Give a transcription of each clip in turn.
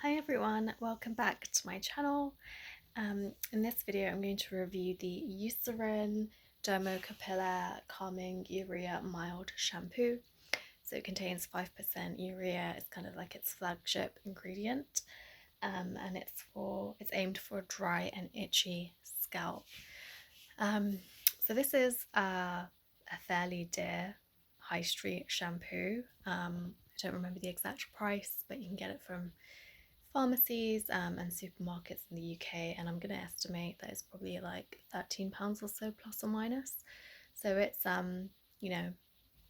Hi everyone, welcome back to my channel. In this video I'm going to review the Eucerin Calming UREA Mild Shampoo. So it contains 5% urea, it's kind of like its flagship ingredient, and it's aimed for dry and itchy scalp. So this is a fairly dear high street shampoo. I don't remember the exact price, but you can get it from pharmacies and supermarkets in the UK, and I'm going to estimate that it's probably like £13 or so, plus or minus. So it's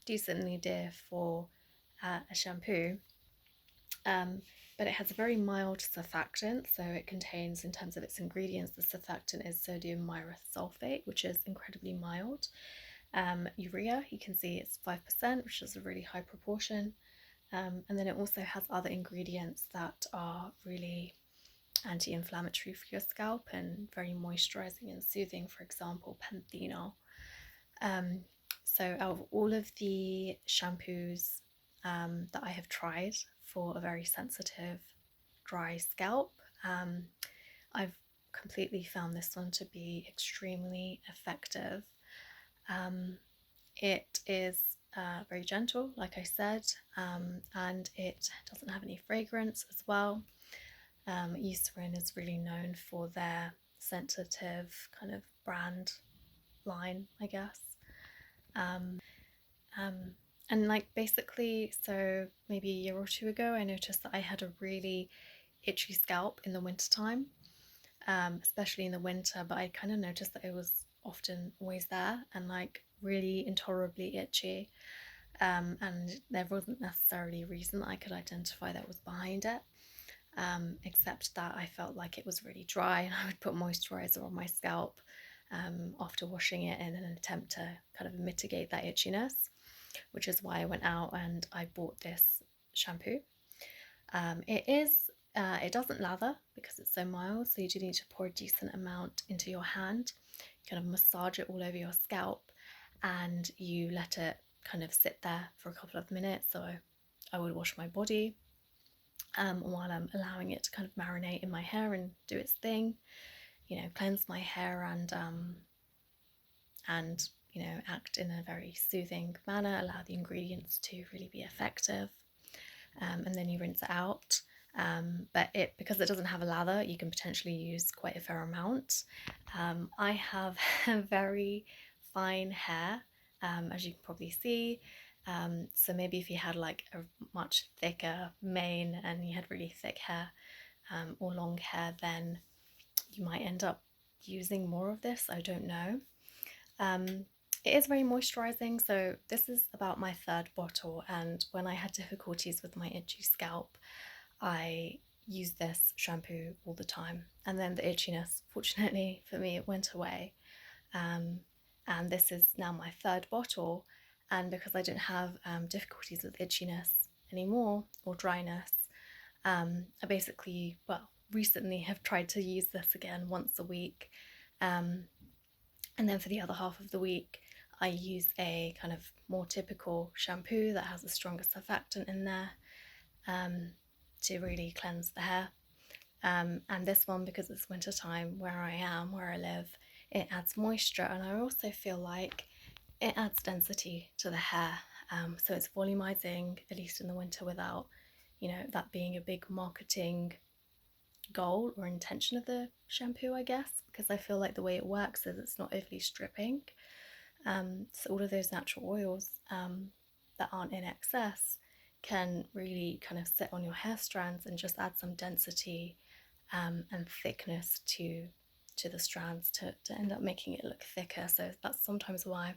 decently dear for a shampoo. But it has a very mild surfactant, so it contains, in terms of its ingredients, the surfactant is sodium sulfate, which is incredibly mild. Urea, you can see it's 5%, which is a really high proportion. And then it also has other ingredients that are really anti-inflammatory for your scalp and very moisturizing and soothing, for example, panthenol. So out of all of the shampoos that I have tried for a very sensitive, dry scalp, I've completely found this one to be extremely effective. It is very gentle, like I said, and it doesn't have any fragrance as well. Eucerin is really known for their sensitive kind of brand line, I guess. And like basically, so maybe a year or two ago, I noticed that I had a really itchy scalp in the wintertime, especially in the winter, but I kind of noticed that it was often always there and like really intolerably itchy. And there wasn't necessarily a reason that I could identify that was behind it, except that I felt like it was really dry, and I would put moisturizer on my scalp after washing it in an attempt to kind of mitigate that itchiness, which is why I went out and I bought this shampoo. It doesn't lather because it's so mild, so you do need to pour a decent amount into your hand. You kind of massage it all over your scalp and you let it kind of sit there for a couple of minutes. So I would wash my body while I'm allowing it to kind of marinate in my hair and do its thing, cleanse my hair and act in a very soothing manner, allow the ingredients to really be effective, and then you rinse it out. But because it doesn't have a lather, you can potentially use quite a fair amount. I have very fine hair, as you can probably see. So maybe if you had like a much thicker mane and you had really thick hair or long hair, then you might end up using more of this. I don't know. It is very moisturizing, so this is about my third bottle, and when I had difficulties with my itchy scalp, I used this shampoo all the time, and then the itchiness, fortunately for me, it went away. And this is now my third bottle, and because I don't have difficulties with itchiness anymore or dryness, I basically, recently have tried to use this again once a week, and then for the other half of the week I use a kind of more typical shampoo that has a stronger surfactant in there to really cleanse the hair. And this one, because it's winter time where I live, it adds moisture, and I also feel like it adds density to the hair. So it's volumizing, at least in the winter, without, that being a big marketing goal or intention of the shampoo, I guess, because I feel like the way it works is it's not overly stripping. So all of those natural oils that aren't in excess can really kind of sit on your hair strands and just add some density and thickness to the strands to end up making it look thicker. So that's sometimes why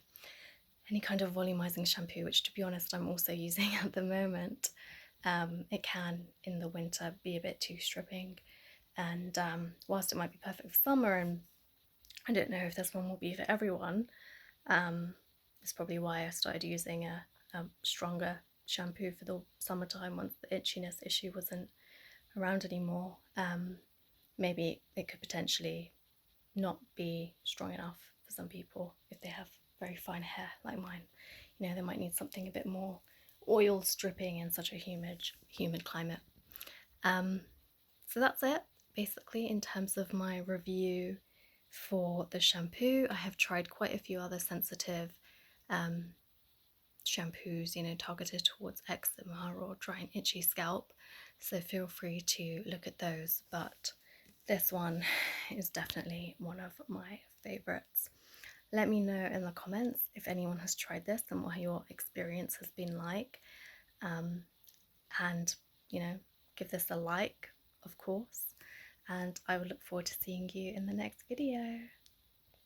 any kind of volumizing shampoo, which to be honest I'm also using at the moment, it can in the winter be a bit too stripping. And whilst it might be perfect for summer, and I don't know if this one will be for everyone, it's probably why I started using a stronger shampoo for the summertime once the itchiness issue wasn't around anymore. Maybe it could potentially not be strong enough for some people if they have very fine hair like mine. They might need something a bit more oil stripping in such a humid climate. so that's it basically in terms of my review for the shampoo. I have tried quite a few other sensitive shampoos, you know, targeted towards eczema or dry and itchy scalp, so feel free to look at those, but this one is definitely one of my favorites. Let me know in the comments if anyone has tried this and what your experience has been like, and you know, give this a like, of course, and I will look forward to seeing you in the next video.